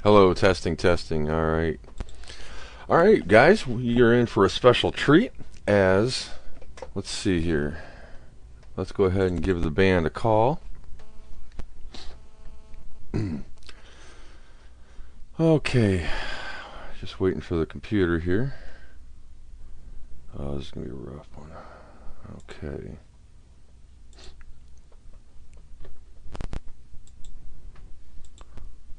Hello, testing, testing. All right. All right, guys, we are in for a special treat as, let's see here. Let's go ahead and give the band a call. Okay. Just waiting for the computer here. Oh, this is going to be a rough one. Okay.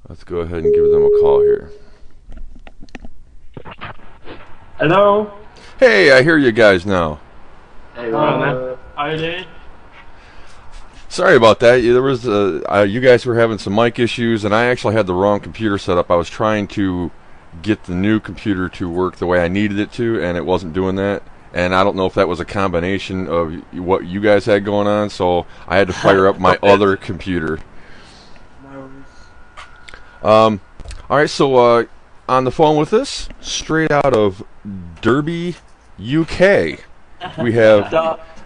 Let's go ahead and give them a call here. Hello? Hey, I hear you guys now. Hey, man. How you doing? Sorry about that. There was you guys were having some mic issues, and I actually had the wrong computer set up. I was trying to get the new computer to work the way I needed it to, and it wasn't doing that. And I don't know if that was a combination of what you guys had going on, so I had to fire up my other computer. All right, so on the phone with us, straight out of Derby, UK, we have...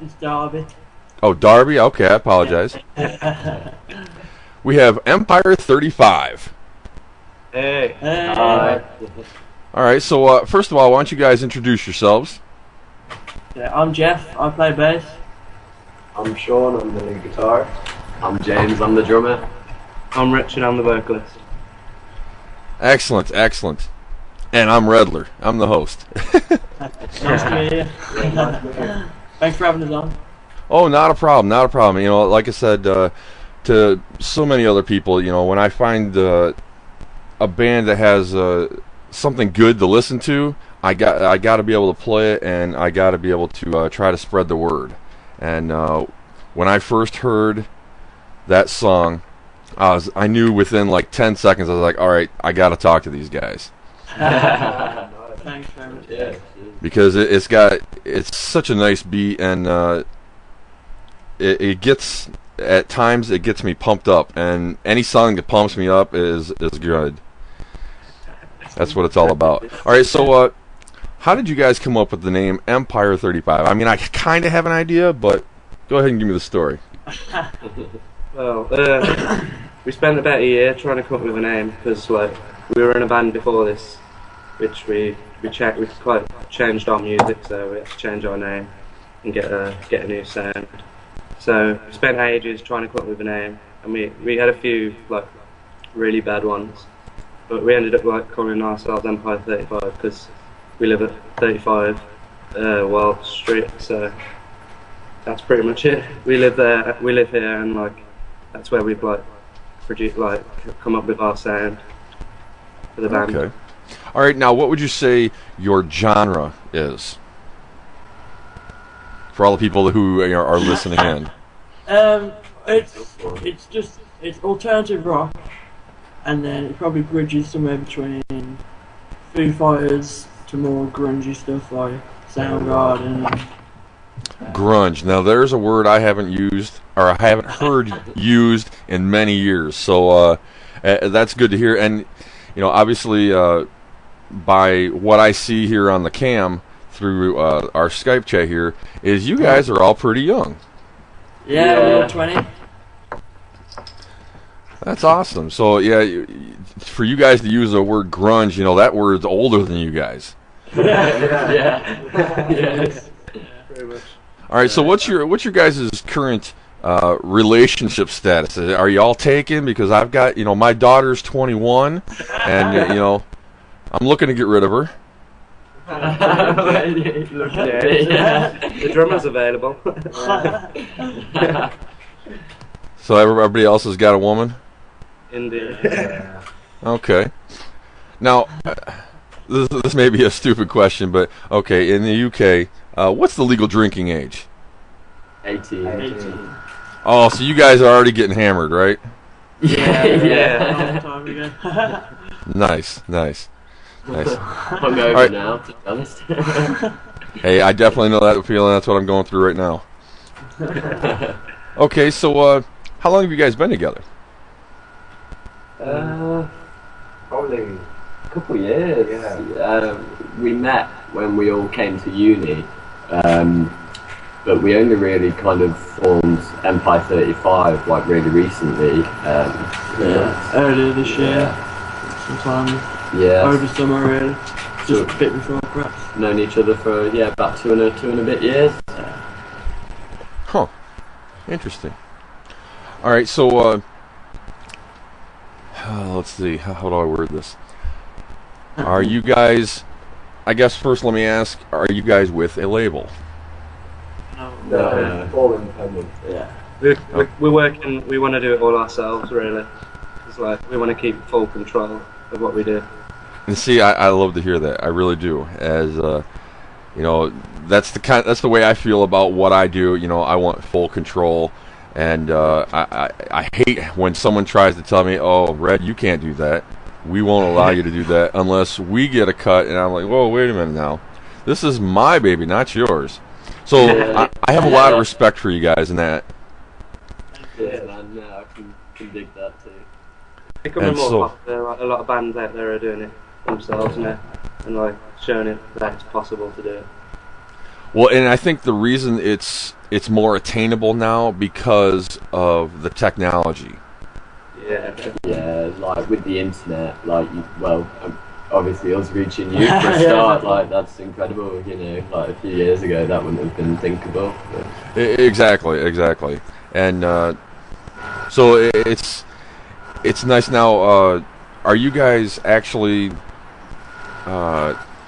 It's Derby. Oh, Derby? Okay, I apologize. We have Empire35. Hey. Hi. All right, so first of all, why don't you guys introduce yourselves? Yeah, I'm Jeff. I play bass. I'm Sean. I'm the lead guitar. I'm James. I'm the drummer. I'm Richard. I'm the vocalist. Excellent, excellent. And I'm Redler. I'm the host. Nice to meet you. Thanks for having us on. Oh, not a problem, not a problem. You know, like I said to so many other people, you know, when I find a band that has something good to listen to, I got to be able to play it, and I got to be able to try to spread the word. And when I first heard that song, I knew within like 10 seconds. I was like, all right, I got to talk to these guys. Thanks very much. Yeah. Because it's such a nice beat, and it gets, at times it gets me pumped up, and any song that pumps me up is good. That's what it's all about. All right, so how did you guys come up with the name Empire35? I mean, I kind of have an idea, but go ahead and give me the story. Well, we spent about a year trying to come up with a name because, like, we were in a band before this, which we quite changed our music, so we had to change our name and get a new sound. So we spent ages trying to come up with a name, and we had a few like really bad ones, but we ended up like calling ourselves Empire35 because we live at 35 Wild Street, so that's pretty much it. We live there, we live here, and like that's where we've like come up with our sound for the band. Okay. All right, now what would you say your genre is? For all the people who are listening in. It's alternative rock, and then it probably bridges somewhere between Foo Fighters to more grungy stuff like Soundgarden. Grunge. Now there's a word I haven't used, or I haven't heard used in many years. So that's good to hear. And you know, obviously, by what I see here on the cam through our Skype chat here, is you guys are all pretty young. Yeah, we're 20. That's awesome. So yeah, for you guys to use the word grunge, you know, that word's older than you guys. Yes. Pretty much. All right. So what's your guys' current relationship status? Are you all taken? Because I've got, you know, my daughter's 21, and you know, I'm looking to get rid of her. The drummer's available. So everybody else has got a woman? Indeed. Okay. Now, this may be a stupid question, but okay, in the UK, what's the legal drinking age? 18. Oh, so you guys are already getting hammered, right? Yeah. Nice. I'm over right. now, to be honest. Hey, I definitely know that feeling. That's what I'm going through right now. Okay, so how long have you guys been together? Probably a couple years. Yeah. We met when we all came to uni, but we only really kind of formed Empire35 like really recently. Earlier this year. sometime Yeah. over summer really. Just Sure. a bit before perhaps. Known each other for about two and a bit years. Huh. Interesting. All right, so let's see. How do I word this? Are you guys? I guess first, let me ask: are you guys with a label? No, all independent. Yeah. We're working. We want to do it all ourselves, really. It's like we want to keep full control of what we do. And see, I love to hear that. I really do. As you know, that's the way I feel about what I do. You know, I want full control, and I hate when someone tries to tell me, "Oh, Red, you can't do that. We won't allow you to do that unless we get a cut." And I'm like, "Whoa, wait a minute now. This is my baby, not yours." So I have a lot of respect for you guys in that. Yeah, man, I can dig that too. Becoming And more so- popular. Like, a lot of bands out there are doing it themselves now, and like showing it that it's possible to do it. Well, and I think the reason it's more attainable now because of the technology. Yeah. Yeah, like with the internet, like obviously us reaching you for a Yeah, start, exactly. like that's incredible. You know, like a few years ago that wouldn't have been thinkable. But Exactly. And so it's nice now. Are you guys actually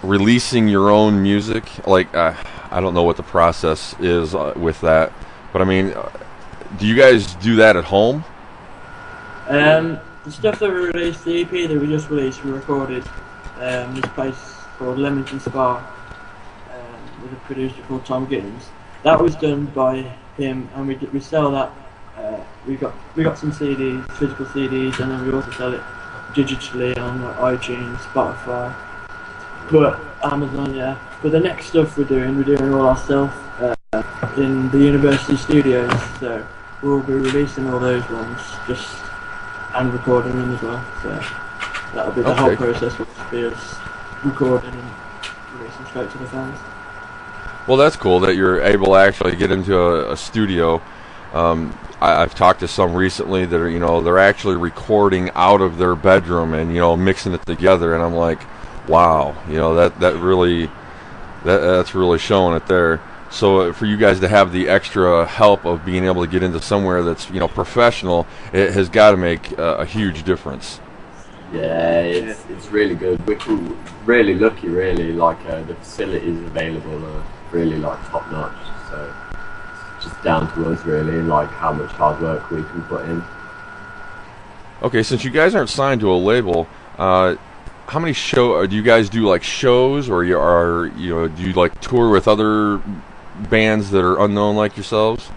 releasing your own music? Like, I don't know what the process is with that, but I mean, do you guys do that at home? The stuff that we released, the EP that we just released, we recorded this place called Leamington Spa with a producer called Tom Gittins. That was done by him, and we sell that. We got some CDs, physical CDs, and then we also sell it digitally on iTunes, Spotify, but Amazon, yeah. But the next stuff we're doing all ourselves in the university studios. So we'll be releasing all those ones and recording them as well. So that'll be the whole Okay. process. Will be us recording and releasing straight to the fans. Well, that's cool that you're able to actually get into a studio. I've talked to some recently that are, they're actually recording out of their bedroom and, mixing it together. And I'm like, wow, that's really showing it there. So for you guys to have the extra help of being able to get into somewhere that's, professional, it has got to make a huge difference. yeah, it's really good. We're really lucky, really. Like the facilities available are really like top notch. So it's just down to us, really, like how much hard work we can put in. Okay, since you guys aren't signed to a label, how many do you guys do, like shows, or do you like tour with other bands that are unknown like yourselves?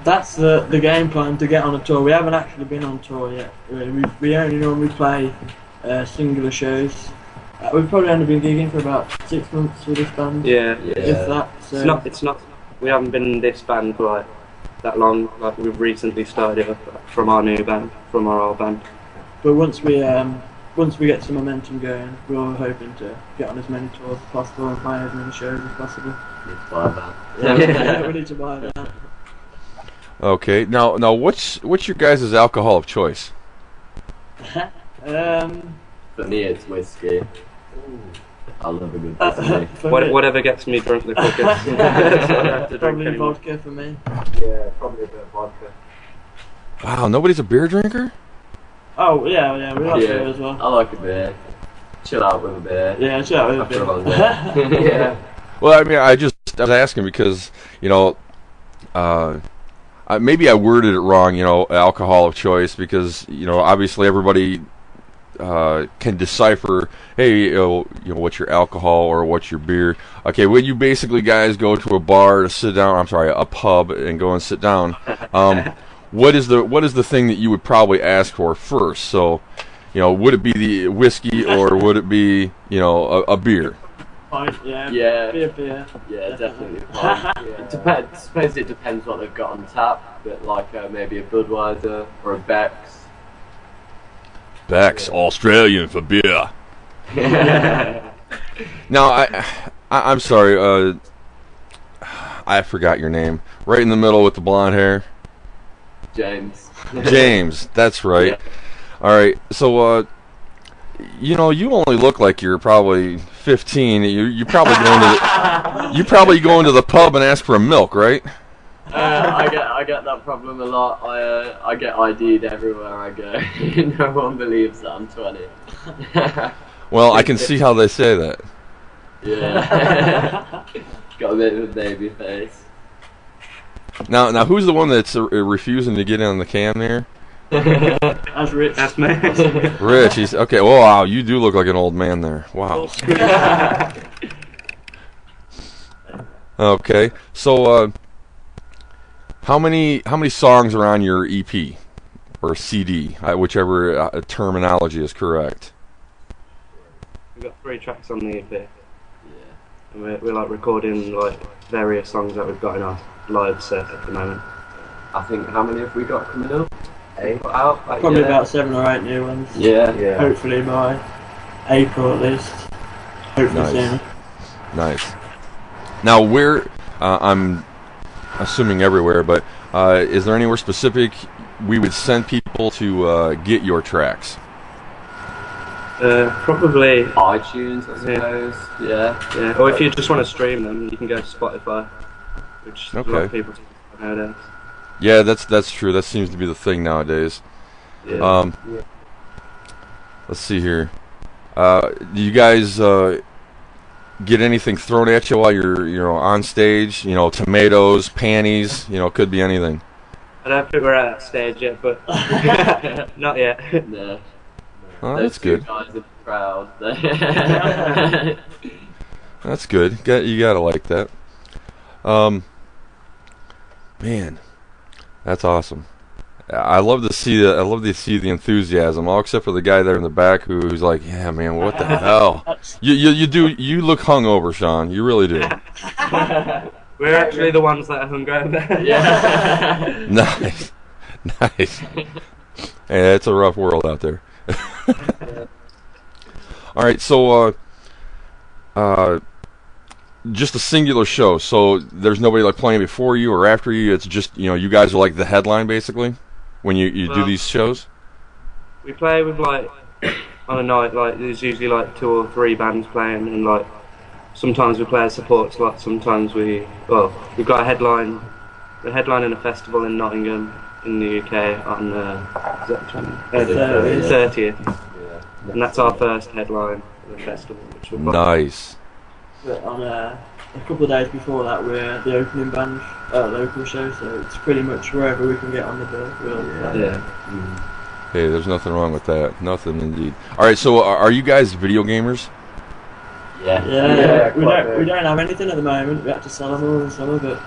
That's the game plan, to get on a tour. We haven't actually been on tour yet. Really. We only normally play singular shows. We've probably only been gigging for about 6 months with this band. Yeah. If that. So It's not. We haven't been in this band for like that long. Like we've recently started from our new band, from our old band. But once we get some momentum going, we're hoping to get on as many tours as possible and play as many shows as possible. Need to buy that. Yeah, we need to buy that. Okay, now what's your guys' alcohol of choice? For me, it's whiskey. I love a good whiskey. For me, Whatever gets me drunk the quickest. So I don't have to drink probably anymore. vodka for me. Yeah, probably a bit of vodka. Wow, nobody's a beer drinker? Oh yeah, we like beer as well. I like a beer. Chill out with a beer. Yeah, sure. With a After a long beer. day. Yeah. Well, I mean, I was asking because, maybe I worded it wrong, alcohol of choice, because, obviously everybody can decipher, hey, what's your alcohol or what's your beer. Okay, when you basically guys go to a bar to sit down, a pub, and go and sit down, what is the thing that you would probably ask for first? So, would it be the whiskey or would it be, a beer? Pint, yeah. Yeah. Beer. Yeah, definitely. It depends. I suppose it depends what they've got on tap, but like maybe a Budweiser or a Beck's. Beck's Australian for beer. Now, I'm sorry, I forgot your name. Right in the middle with the blonde hair. James. James, that's right. All right, so you know, you only look like you're probably 15. You probably going to the pub and ask for a milk, right? I get that problem a lot. I get ID'd everywhere I go. No one believes that I'm 20. Well, I can see how they say that. Yeah. Got a bit of a baby face. Now, who's the one that's refusing to get in on the cam there? That's Rich. That's me. Rich, he's okay. Oh, wow, you do look like an old man there. Wow. Okay, so how many songs are on your EP or CD, whichever terminology is correct? We've got 3 tracks on the EP. Yeah. And we're like recording like various songs that we've got in our live set at the moment. I think, how many have we got coming up? 8 out? Like, Probably about 7 or 8 new ones. Yeah. Hopefully by April at least. Hopefully soon. Nice. Now, where I'm assuming everywhere, but is there anywhere specific we would send people to get your tracks? Probably iTunes, I suppose. Yeah. Or if you just want to stream them, you can go to Spotify, which a lot of people do nowadays. Yeah, that's true. That seems to be the thing nowadays. Yeah. Let's see here. Do you guys get anything thrown at you while you're on stage? You know, tomatoes, panties. You know, could be anything. I don't think we're at that stage yet, but not yet. No. Oh, Those that's good. 2 guys in the crowd. That's good. You gotta like that. Man, that's awesome. I love to see the enthusiasm. All except for the guy there in the back who's like, "Yeah, man, what the hell?" You look hungover, Sean. You really do. We're actually the ones that are hungover. Yeah. Nice. Hey, it's a rough world out there. All right, so just a singular show. So there's nobody like playing before you or after you. It's just, you know, you guys are like the headline basically when you do these shows. We play with like on a night like there's usually like 2 or 3 bands playing, and like sometimes we play a support slot. Sometimes we've got a headline. We're headlining a festival in Nottingham in the UK on is that the 30th. Yeah. And that's our first headline of the festival. Which we're Nice. But on a couple of days before that, we're the opening band at the local show, so it's pretty much wherever we can get on the bill. Hey, there's nothing wrong with that. Nothing indeed. All right, so are you guys video gamers? Yeah. We don't have anything at the moment. We had to sell them all in the summer, but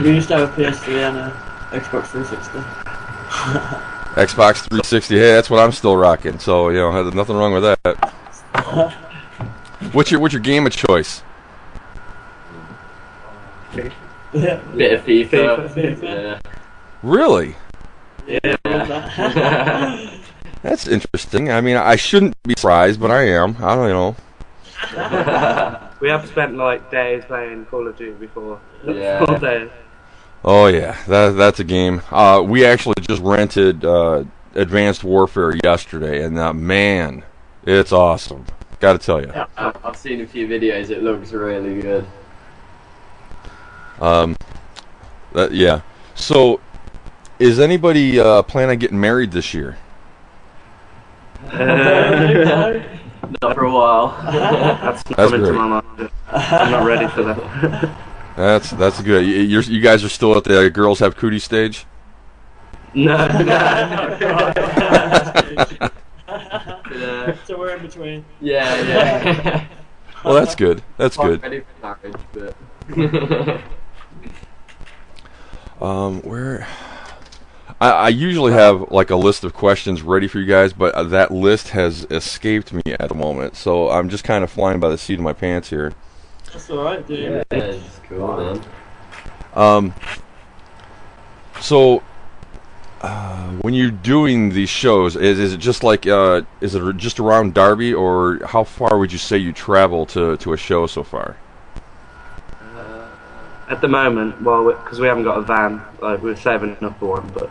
we used to have a PS3 and a Xbox 360. Xbox 360. Hey, that's what I'm still rocking. So, you know, there's nothing wrong with that. What's your game of choice? Yeah. Bit of FIFA. FIFA. Really? Yeah. That's interesting. I mean, I shouldn't be surprised, but I am. I don't know. We have spent like days playing Call of Duty before. Yeah. All days. Oh yeah, that's a game. We actually just rented Advanced Warfare yesterday, and man, it's awesome. Got to tell you. Yeah, I've seen a few videos. It looks really good. Yeah. So, is anybody planning on getting married this year? Not for a while. That's coming great. to my mind. I'm not ready for that. That's good. You guys are still at the girls have cootie stage? No. So we're in between. Yeah. Well, that's good. That's I'm good. ready for marriage, but Where I usually have like a list of questions ready for you guys, but that list has escaped me at the moment. So I'm just kind of flying by the seat of my pants here. That's alright, dude. yeah, it's cool, man. So when you're doing these shows, is it just like is it just around Derby, or how far would you say you travel to a show so far? At the moment, because we haven't got a van, like we're saving up for one, but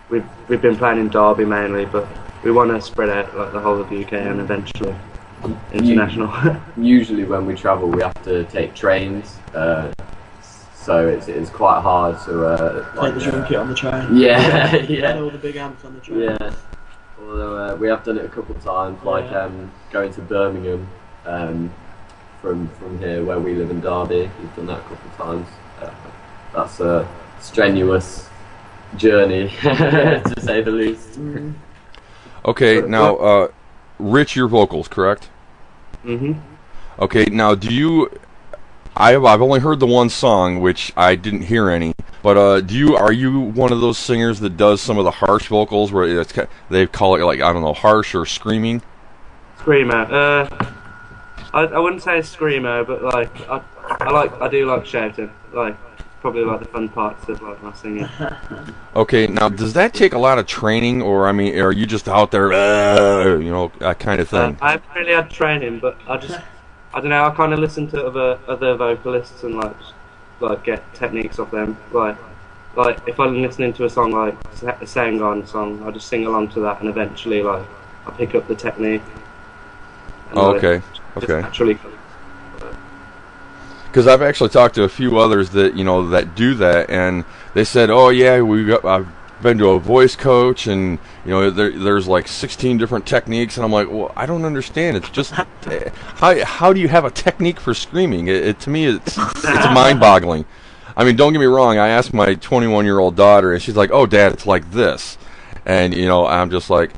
we've been playing in Derby mainly. But we want to spread out like the whole of the UK and eventually international. Usually when we travel, we have to take trains, so it's quite hard to Take the drum kit on the train. Yeah, And yeah, all the big amps on the train. yeah. Although we have done it a couple of times, like going to Birmingham from here where we live in Derby. We've done that a couple of times. That's a strenuous journey, to say the least. Mm. Okay, now, Rich, your vocals, correct? Mhm. Okay, now do you? I've only heard the one song, which I didn't hear any. But are you one of those singers that does some of the harsh vocals, where they call it like, I don't know, harsh or screaming? Screamer. I wouldn't say screamer, but like I do like shouting. Like probably like the fun parts of like my singing. Okay, now does that take a lot of training, or I mean, are you just out there, that kind of thing? I haven't really had training, but I don't know. I kind of listen to other vocalists and like get techniques off them. Like if I'm listening to a song like a Soundgarden song, I just sing along to that, and eventually like I pick up the technique. And, Okay. just naturally. Because I've actually talked to a few others that that do that, and they said, "Oh yeah, I've been to a voice coach, and there's like 16 different techniques." And I'm like, "Well, I don't understand. It's just how do you have a technique for screaming? To me, it's mind-boggling. I mean, don't get me wrong. I asked my 21-year-old daughter, and she's like, "Oh, Dad, it's like this." And I'm just like,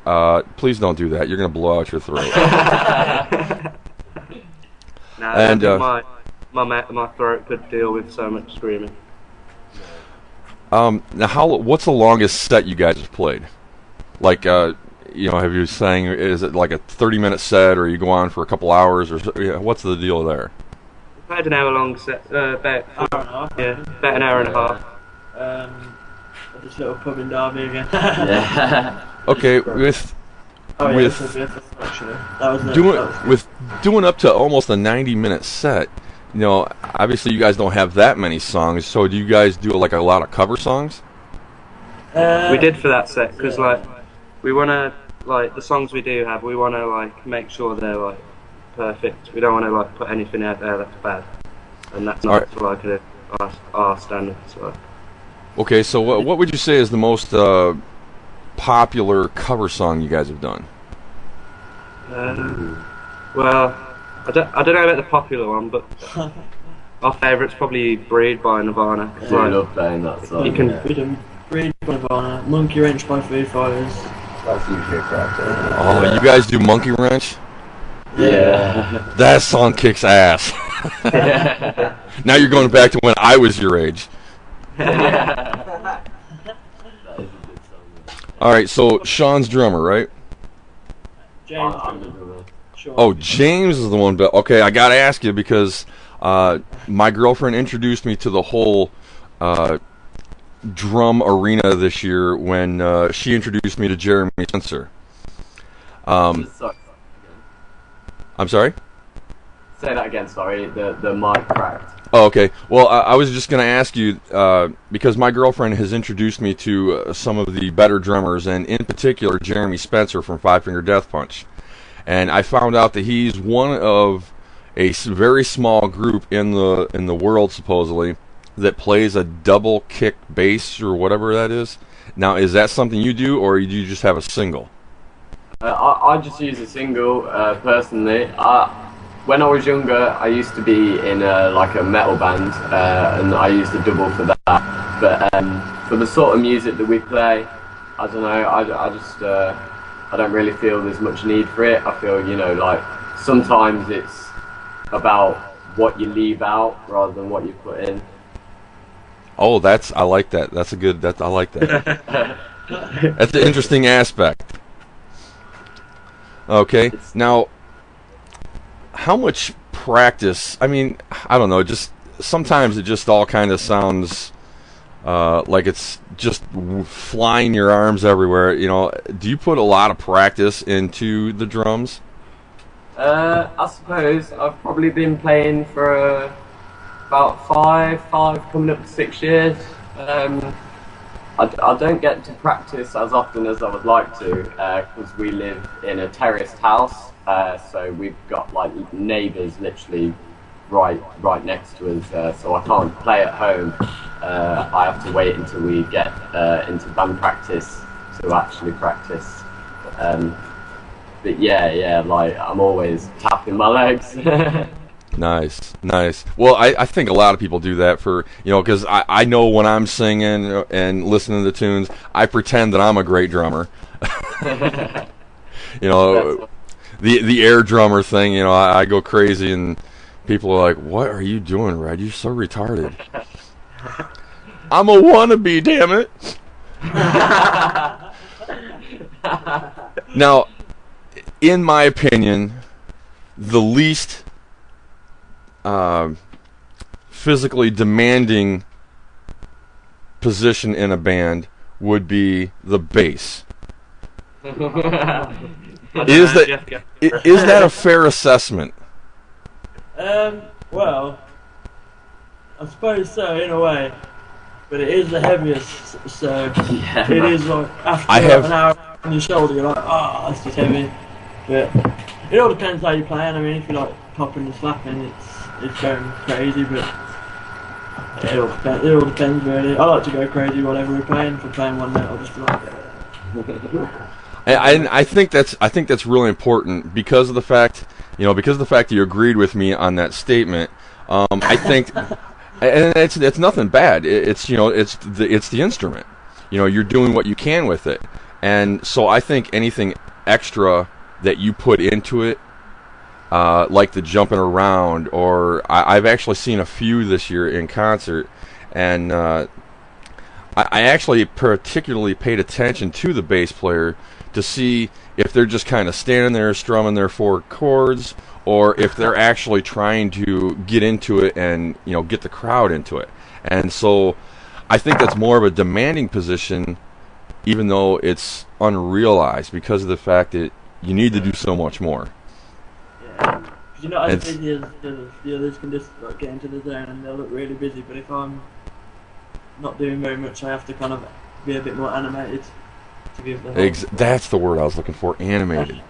"Please don't do that. You're gonna blow out your throat." And my throat could deal with so much screaming. Now, what's the longest set you guys have played? Like, have you sang? Is it like a 30-minute set, or you go on for a couple hours, or what's the deal there? We played an hour-long set, about an hour and a half. At this little pub in Derby again. Yeah. Okay, doing up to almost a 90-minute set. Obviously you guys don't have that many songs, so do you guys do like a lot of cover songs? We did for that set, because we want to, the songs we do have, we want to make sure they're perfect. We don't want to put anything out there that's bad, and that's not our standards. Okay, so what would you say is the most popular cover song you guys have done? Well, I don't know about the popular one, but our favourite's probably "Breed" by Nirvana. I love playing that song. We done "Breed" by Nirvana, "Monkey Wrench" by Foo Fighters. That's usually a crap. Oh, you guys do Monkey Wrench? Yeah. That song kicks ass. Now you're going back to when I was your age. That is a good song. Alright, so Sean's drummer, right? James. Oh, James is the one. But okay, I gotta ask you, because my girlfriend introduced me to the whole drum arena this year when she introduced me to Jeremy Spencer. I'm sorry? Say that again, sorry. The mic cracked. Oh, okay. Well, I was just going to ask you, because my girlfriend has introduced me to some of the better drummers, and in particular Jeremy Spencer from Five Finger Death Punch. And I found out that he's one of a very small group in the world, supposedly, that plays a double kick bass or whatever that is. Now, is that something you do, or do you just have a single? I just use a single, personally. When I was younger, I used to be in a metal band, and I used a double for that. But for the sort of music that we play, I don't know. I don't really feel there's much need for it. I feel sometimes it's about what you leave out rather than what you put in. Oh, I like that. I like that. That's an interesting aspect. Okay, now, how much practice? I mean, I don't know. Just sometimes it just all kind of sounds like it's just flying your arms everywhere. Do you put a lot of practice into the drums? I suppose I've probably been playing for about five coming up to 6 years. I I don't get to practice as often as I would like to because we live in a terraced house, so we've got like neighbours literally right next to us, so I can't play at home. I have to wait until we get into band practice to actually practice. But yeah, like I'm always tapping my legs. Nice. Well, I think a lot of people do that for, because I know when I'm singing and listening to the tunes, I pretend that I'm a great drummer. The air drummer thing, I go crazy and people are like, "What are you doing, Red? You're so retarded." I'm a wannabe, damn it. Now, in my opinion, the least physically demanding position in a band would be the bass. Is that a fair assessment? Well, I suppose so in a way, but it is the heaviest, so it is like after an hour on your shoulder, you're like, oh, that's just heavy. But it all depends how you're playing. I mean, if you like popping and slapping, it's going crazy, but it all depends really. I like to go crazy whatever we're playing. If we're playing one note, I'll just be like. I think that's really important because of the fact that you agreed with me on that statement. I think, and it's nothing bad. It's the instrument. You're doing what you can with it, and so I think anything extra that you put into it, like the jumping around, or I've actually seen a few this year in concert, and I actually particularly paid attention to the bass player to see if they're just kind of standing there strumming their 4 chords, or if they're actually trying to get into it and get the crowd into it. And so I think that's more of a demanding position, even though it's unrealized because of the fact that you need to do so much more. Yeah, because you're not as busy as the others can just like, get into the zone and they'll look really busy, but if I'm not doing very much, I have to kind of be a bit more animated to give the whole... That's the word I was looking for, animated.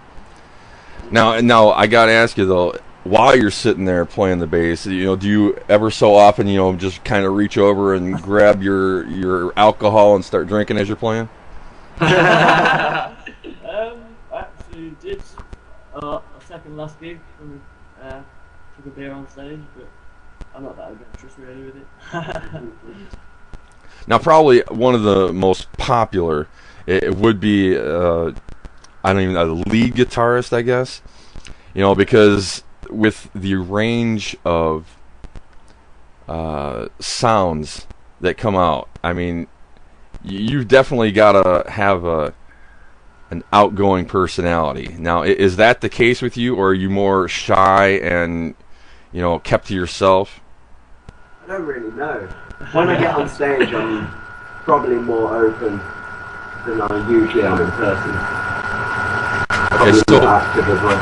Now I gotta ask you though, while you're sitting there playing the bass, do you ever so often, just kind of reach over and grab your alcohol and start drinking as you're playing? I actually did a second last gig when took a beer on stage, but I'm not that adventurous really with it. Now, probably one of the most popular, it would be I don't even know, the lead guitarist, I guess, because with the range of sounds that come out, I mean, you've definitely got to have an outgoing personality. Now, is that the case with you, or are you more shy and kept to yourself? I don't really know. When I get on stage, I'm probably more open than I usually am in person. Probably more active as well.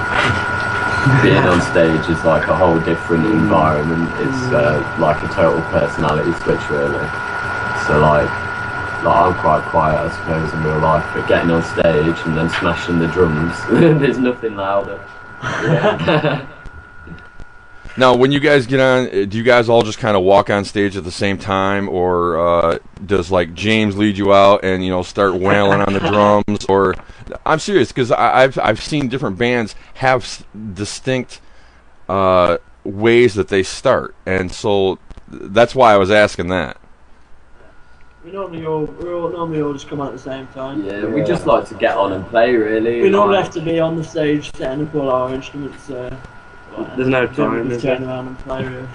Being on stage is like a whole different environment. It's like a total personality switch, really. So like I'm quite quiet, I suppose, in real life, but getting on stage and then smashing the drums, there's nothing louder. Yeah. Now, when you guys get on, do you guys all just kind of walk on stage at the same time, or does like James lead you out and start wailing on the drums? Or I'm serious, because I've seen different bands have distinct ways that they start, and so that's why I was asking that. We normally all just come out at the same time. Yeah, we just like to get on and play, really. We normally have to be on the stage setting up all our instruments. There's no time. Just turn around and play. Really.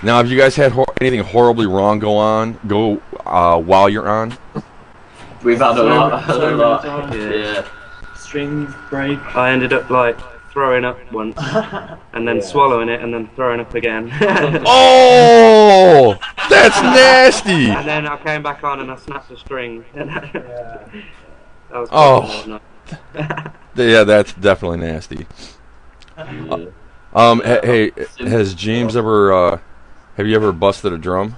Now, have you guys had anything horribly wrong go while you're on? We've had a lot. Times. Yeah. Strings break. I ended up like throwing up once, and then swallowing it, and then throwing up again. Oh, that's nasty! And then I came back on and I snapped a string. Yeah. That was Yeah, that's definitely nasty. Hey, has James ever? Have you ever busted a drum?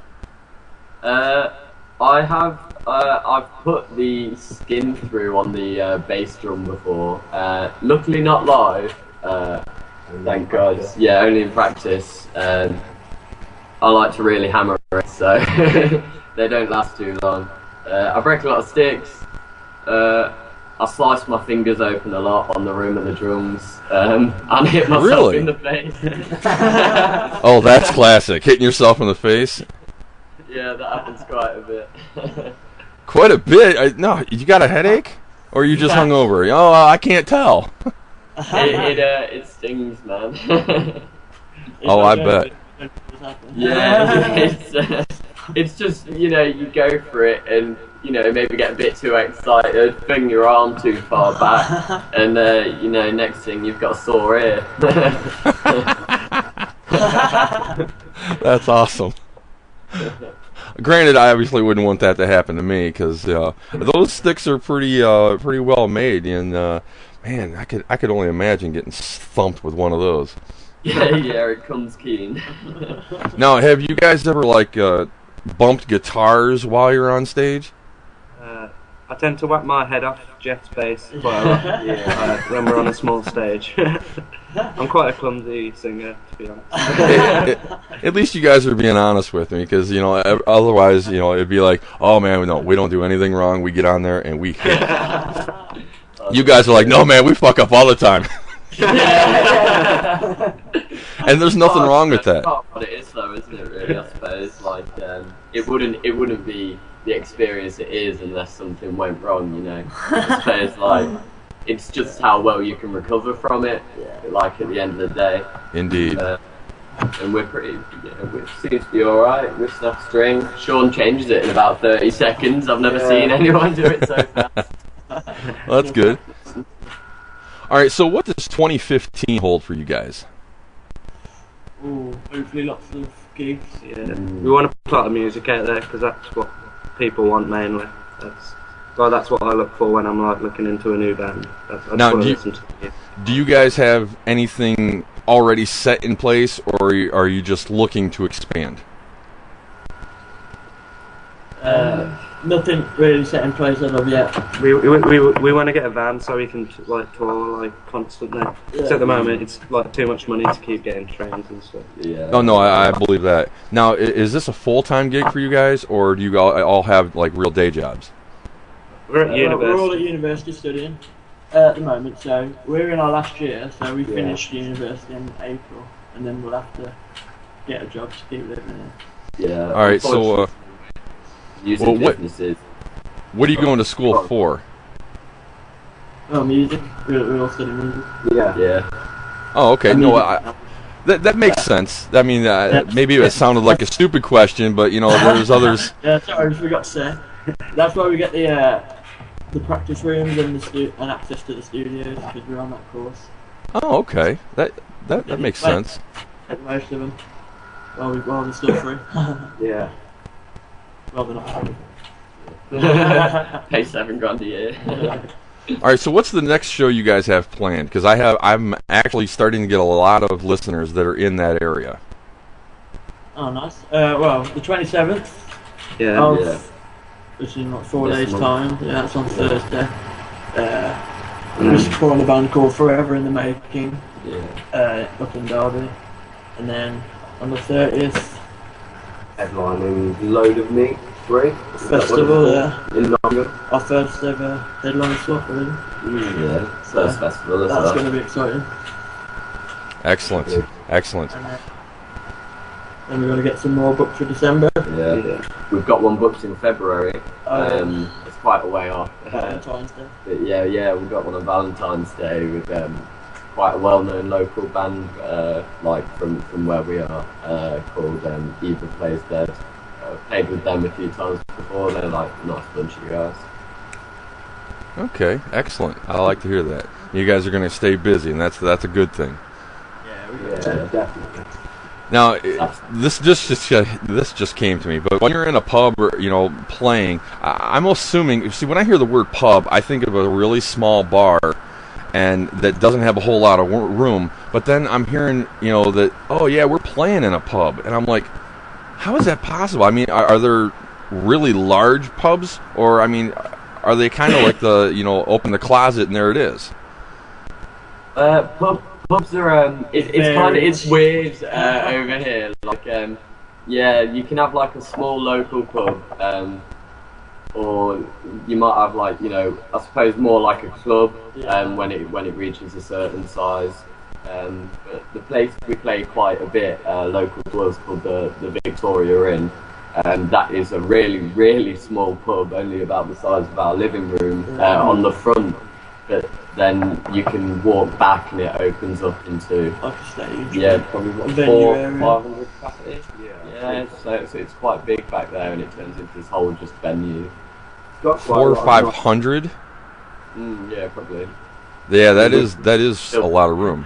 I have I've put the skin through on the bass drum before. Luckily not live. Thank God. Yeah, only in practice. I like to really hammer it, so they don't last too long. I break a lot of sticks. I slice my fingers open a lot on the rim of the drums. And hit myself in the face. Oh, that's classic. Hitting yourself in the face. Yeah, that happens quite a bit. Quite a bit? No, you got a headache? Or you just hungover? Oh, I can't tell. It stings, man. Oh, I bet. Yeah, it's just, you go for it and, maybe get a bit too excited, bring your arm too far back, and, next thing you've got a sore ear. That's awesome. Granted, I obviously wouldn't want that to happen to me because those sticks are pretty well made, and man, I could only imagine getting thumped with one of those. Yeah, it comes keen. Now, have you guys ever bumped guitars while you're on stage? I tend to whack my head off Jeff's bass quite a lot when we're on a small stage. I'm quite a clumsy singer, to be honest. At least you guys are being honest with me, because otherwise, it'd be like, oh man, no, we don't do anything wrong. We get on there and we hit. You guys are like, no man, we fuck up all the time. And there's nothing wrong with that. What it is, though, isn't it? Really, I suppose. It wouldn't be the experience it is unless something went wrong. I suppose it's just how well you can recover from it. At the end of the day. Indeed. And we're pretty. We seems to be all right. With snap string. Sean changes it in about 30 seconds. I've never seen anyone do it so fast. Well, that's good. All right, so what does 2015 hold for you guys? Ooh, hopefully lots of gigs. Yeah, we want to put a lot of music out there because that's what people want mainly. That's what I look for when I'm looking into a new band. Now, do you guys have anything already set in place, or are you just looking to expand? Nothing really set in place as of yet. We want to get a van so we can tour constantly. So at the moment it's too much money to keep getting trains and stuff. Yeah. Oh no, I believe that. Now, is this a full-time gig for you guys, or do you all have real day jobs? We're at university. We're all at university studying at the moment. So we're in our last year. So we finished university in April, and then we'll have to get a job to keep living. Yeah. All right. So. Businesses. What are you going to school for? Oh, music. We're all studying music. Yeah. Oh, okay. That makes sense. I mean, maybe it sounded like a stupid question, but there's others. Yeah, sorry, I forgot to say. That's why we get the practice rooms and and access to the studios because we're on that course. Oh, okay. That makes sense. Most of them. While they're still free. Yeah. Well, they're not free. Pay $7,000 a year. All right, so what's the next show you guys have planned? Because I'm actually starting to get a lot of listeners that are in that area. Oh, nice. Well, the 27th. Which is in 4 days' time. Yeah, that's on Thursday. We're supporting a band called Forever in the Making. Up in Derby. And then on the 30th. Headlining Load of Meat 3 Festival, in London. Our first ever headline slot, really. First festival. That's going to be exciting. Excellent. And then we're going to get some more booked for December. Yeah. We've got one booked in February. It's quite a way off. Valentine's Day. But we've got one on Valentine's Day with quite a well-known local band, from where we are, called Evil Plays Dead. Played with them a few times before. They're a nice bunch of guys. Okay, excellent. I like to hear that. You guys are going to stay busy, and that's a good thing. Yeah, definitely. Now, this just came to me, but when you're in a pub or playing, I'm assuming. See, when I hear the word pub, I think of a really small bar, and that doesn't have a whole lot of room. But then I'm hearing, that we're playing in a pub, and I'm like, how is that possible? I mean, are there really large pubs, or I mean, are they kind of like the open the closet and there it is? Pubs are it's weird over here. Like yeah, you can have like a small local pub, or you might have like I suppose more like a club when it reaches a certain size. But the place we play quite a bit local to us called the Victoria Inn. That is a really, really small pub, only about the size of our living room on the front. But then you can walk back and it opens up into like a stage. Yeah, probably what, Venue area. 500 capacity. Yeah, so it's quite big back there, and it turns into this whole just venue. It's got quite 400 or a lot of 500. Yeah, probably. Yeah, that is a lot of room.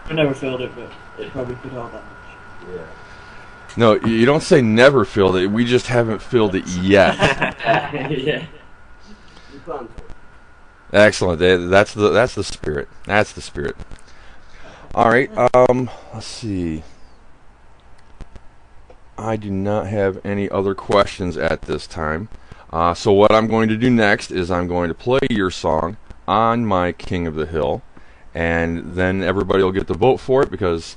We never filled it, but it probably could hold that much. Yeah. No, you don't say never filled it. We just haven't filled it yet. Yeah. We plan to. Excellent. That's the spirit. That's the spirit. All right. Let's see. I do not have any other questions at this time. So what I'm going to do next is I'm going to play your song on my King of the Hill, and then everybody will get to vote for it, because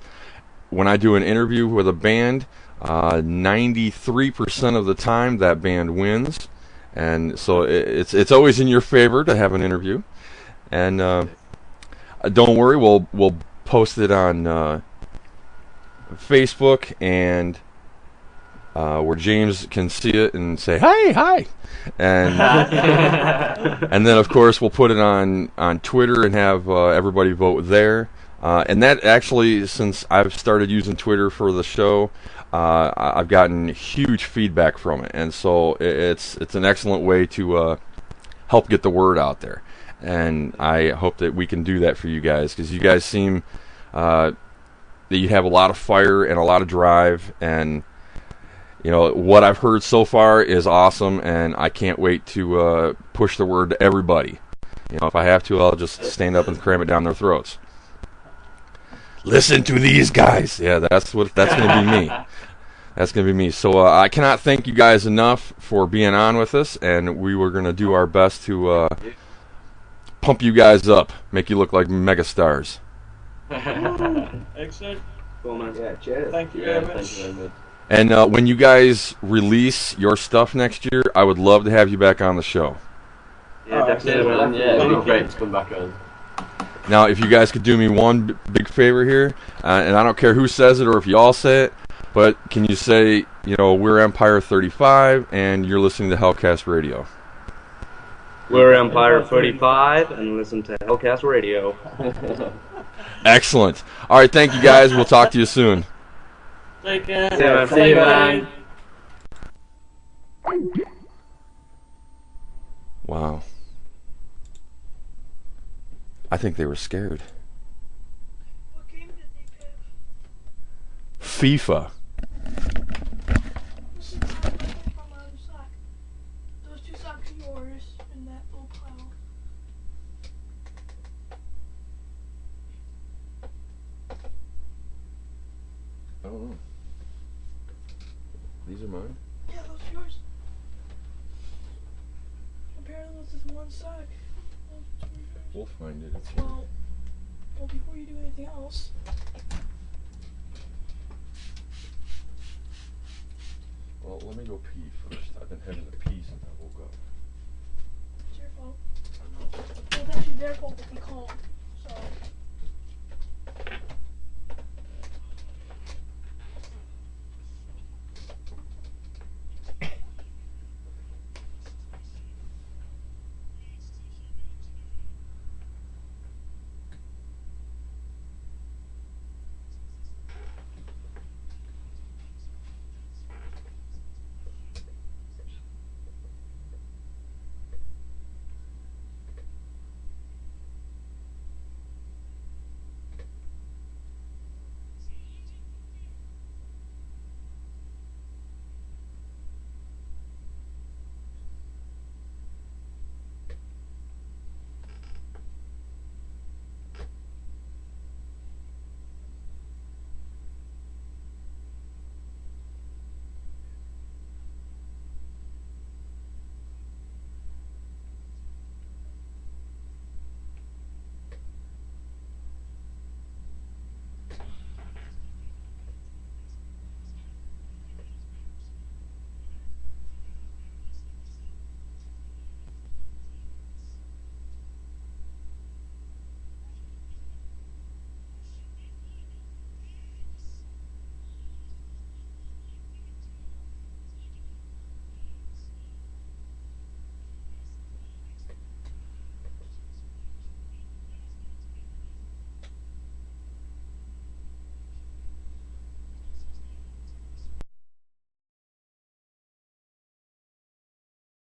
when I do an interview with a band, 93% of the time that band wins, and so it's always in your favor to have an interview. And don't worry, we'll post it on Facebook, and where James can see it and say hi, and and then of course we'll put it on Twitter and have everybody vote there. And that actually, since I've started using Twitter for the show, I've gotten huge feedback from it, and so it's an excellent way to help get the word out there. And I hope that we can do that for you guys, because you guys seem that you have a lot of fire and a lot of drive, and what I've heard so far is awesome, and I can't wait to push the word to everybody. If I have to, I'll just stand up and cram it down their throats. Listen to these guys. Yeah, that's going to be me. That's going to be me. So I cannot thank you guys enough for being on with us, and we were going to do our best to pump you guys up, make you look like megastars. Excellent. Cool, man. Yeah, cheers. Thank you very much. Thank you very much. And when you guys release your stuff next year, I would love to have you back on the show. Yeah, definitely. Well, yeah, it'd be great to come back on. Now, if you guys could do me one big favor here, and I don't care who says it or if you all say it, but can you say, we're Empire35 and you're listening to Hellcast Radio? We're Empire35 and listen to Hellcast Radio. Excellent. All right, thank you guys. We'll talk to you soon. Take care. See you, man. Wow. I think they were scared. What game did they pick? FIFA. This is my mom's sock. Those two socks are yours in that little pile. I don't know. These are mine? Yeah, those are yours. Apparently this is one sock. Those are yours. We'll find it. It's here. Well, before you do anything else, Well, let me go pee first. I've been having to pee since I woke up. it's your fault. Well, it's actually their fault if you call.